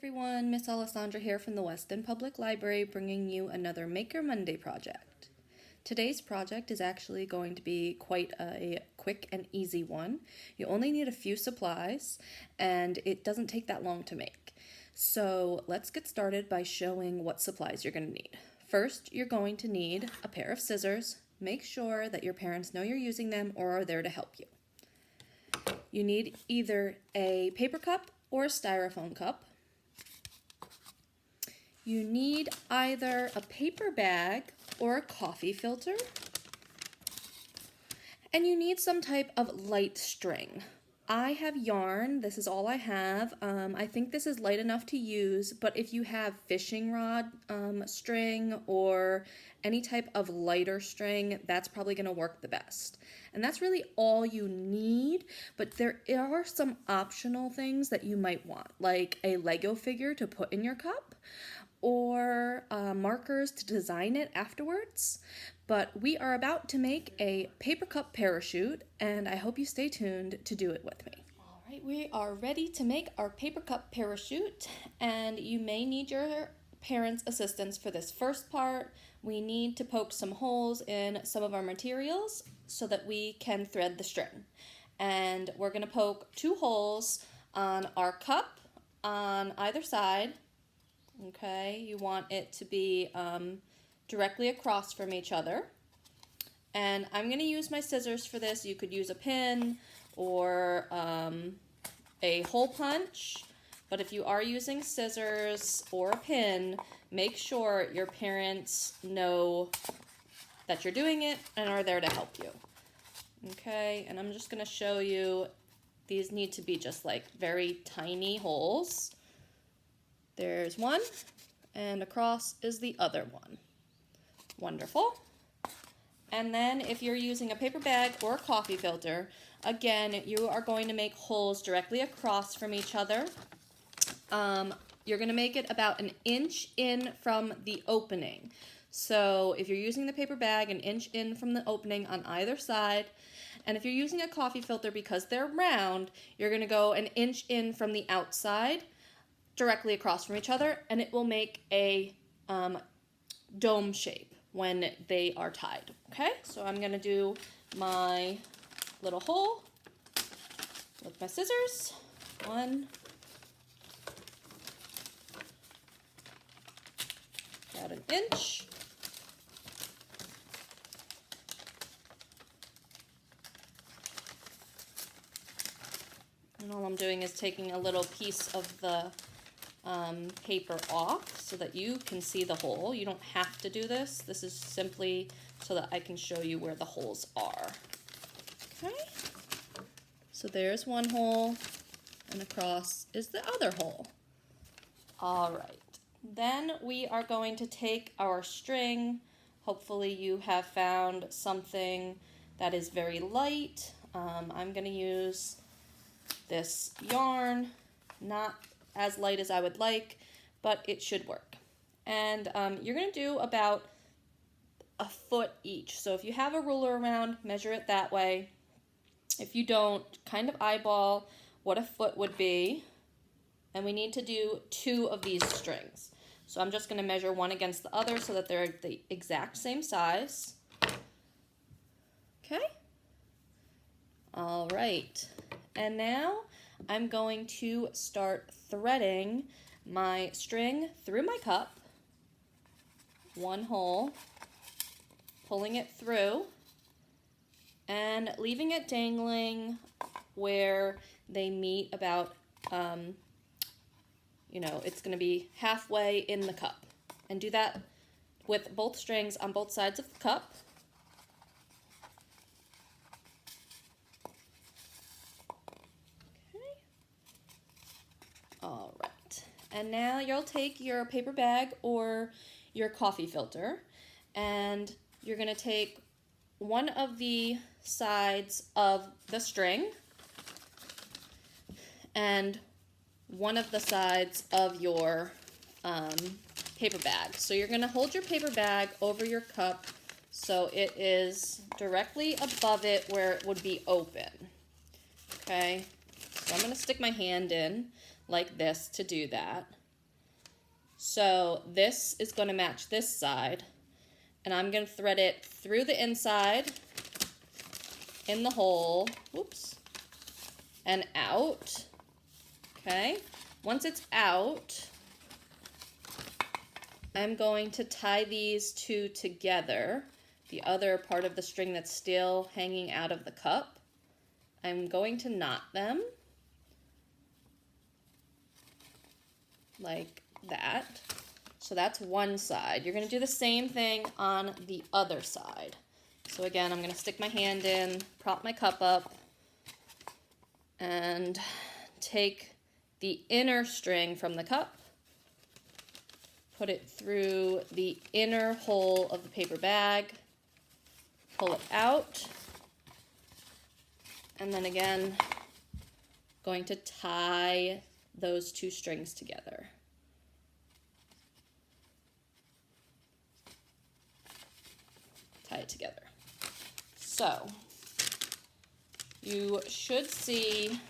everyone, Miss Alessandra here from the Weston Public Library bringing you another Maker Monday project. Today's project is actually going to be quite a quick and easy one. You only need a few supplies and it doesn't take that long to make. So let's get started by showing what supplies you're going to need. First, you're going to need a pair of scissors. Make sure that your parents know you're using them or are there to help you. You need either a paper cup or a styrofoam cup. You need either a paper bag or a coffee filter. And you need some type of light string. I have yarn. This is all I have. I think this is light enough to use, but if you have fishing rod string or any type of lighter string, that's probably going to work the best. And that's really all you need, but there are some optional things that you might want, like a Lego figure to put in your cup, or markers to design it afterwards. But we are about to make a paper cup parachute, and I hope you stay tuned to do it with me. All right, we are ready to make our paper cup parachute, and you may need your parents' assistance for this first part. We need to poke some holes in some of our materials so that we can thread the string. And we're going to poke 2 holes on our cup on either side. Okay, you want it to be directly across from each other. And I'm going to use my scissors for this. You could use a pin or a hole punch. But if you are using scissors or a pin, make sure your parents know that you're doing it and are there to help you. Okay, and I'm just going to show you, these need to be just like very tiny holes. There's one, and across is the other one. Wonderful. And then if you're using a paper bag or a coffee filter, again, you are going to make holes directly across from each other. You're going to make it about 1 inch in from the opening. So if you're using the paper bag, 1 inch in from the opening on either side. And if you're using a coffee filter, because they're round, you're going to go 1 inch in from the outside, directly across from each other, and it will make a dome shape when they are tied. Okay, so I'm going to do my little hole with my scissors. 1, about 1 inch. And all I'm doing is taking a little piece of the paper off so that you can see the hole. You don't have to do this. This is simply so that I can show you where the holes are. Okay, so there's one hole, and across is the other hole. All right, then we are going to take our string. Hopefully you have found something that is very light. I'm going to use this yarn, not as light as I would like, but it should work. And you're going to do about 1 foot each. So if you have a ruler around, measure it that way. If you don't, kind of eyeball what 1 foot would be. And we need to do 2 of these strings. So I'm just going to measure one against the other so that they're the exact same size. Okay. All right. And now I'm going to start threading my string through my cup, 1 hole, pulling it through, and leaving it dangling where they meet about, it's going to be halfway in the cup. And do that with both strings on both sides of the cup. All right, and now you'll take your paper bag or your coffee filter, and you're going to take one of the sides of the string and one of the sides of your paper bag. So you're going to hold your paper bag over your cup so it is directly above it where it would be open. Okay, so I'm going to stick my hand in like this to do that. So this is going to match this side, and I'm going to thread it through the inside, in the hole, whoops, and out, okay? Once it's out, I'm going to tie these two together, the other part of the string that's still hanging out of the cup. I'm going to knot them like that. So that's one side. You're going to do the same thing on the other side. So again, I'm going to stick my hand in, prop my cup up, and take the inner string from the cup, put it through the inner hole of the paper bag, pull it out, and then again, going to tie those two strings together. Tie it together. So, you should see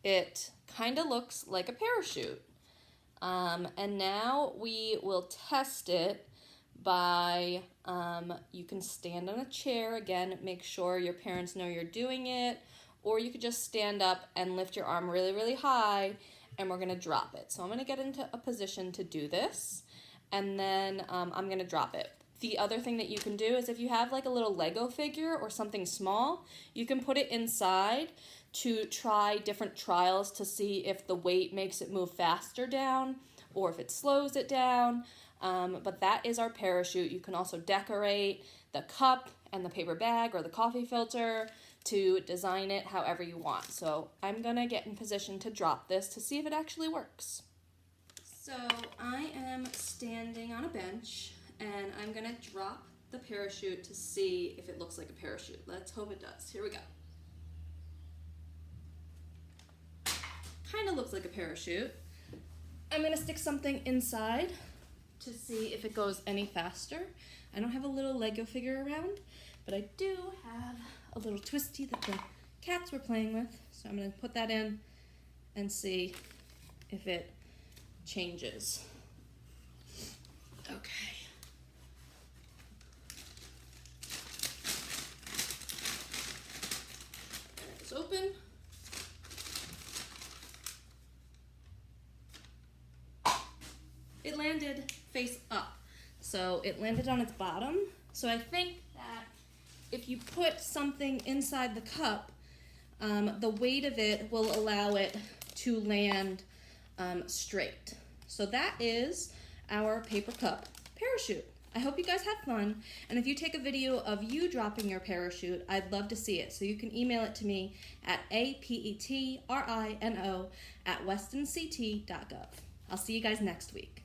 it kind of looks like a parachute. And now we will test it by, you can stand on a chair, again, make sure your parents know you're doing it, or you could just stand up and lift your arm really, really high, and we're gonna drop it. So I'm gonna get into a position to do this, and then I'm gonna drop it. The other thing that you can do is if you have like a little Lego figure or something small, you can put it inside to try different trials to see if the weight makes it move faster down or if it slows it down. But that is our parachute. You can also decorate the cup and the paper bag or the coffee filter to design it however you want. So I'm gonna get in position to drop this to see if it actually works. So I am standing on a bench and I'm gonna drop the parachute to see if it looks like a parachute. Let's hope it does. Here we go. Kind of looks like a parachute. I'm gonna stick something inside to see if it goes any faster. I don't have a little Lego figure around, but I do have a little twisty that the cats were playing with. So I'm gonna put that in and see if it changes. Okay. It's open. It landed face up. So it landed on its bottom. So I think that if you put something inside the cup, the weight of it will allow it to land straight. So that is our paper cup parachute. I hope you guys have fun, and if you take a video of you dropping your parachute, I'd love to see it. So you can email it to me at apetrino@westonct.gov. I'll see you guys next week.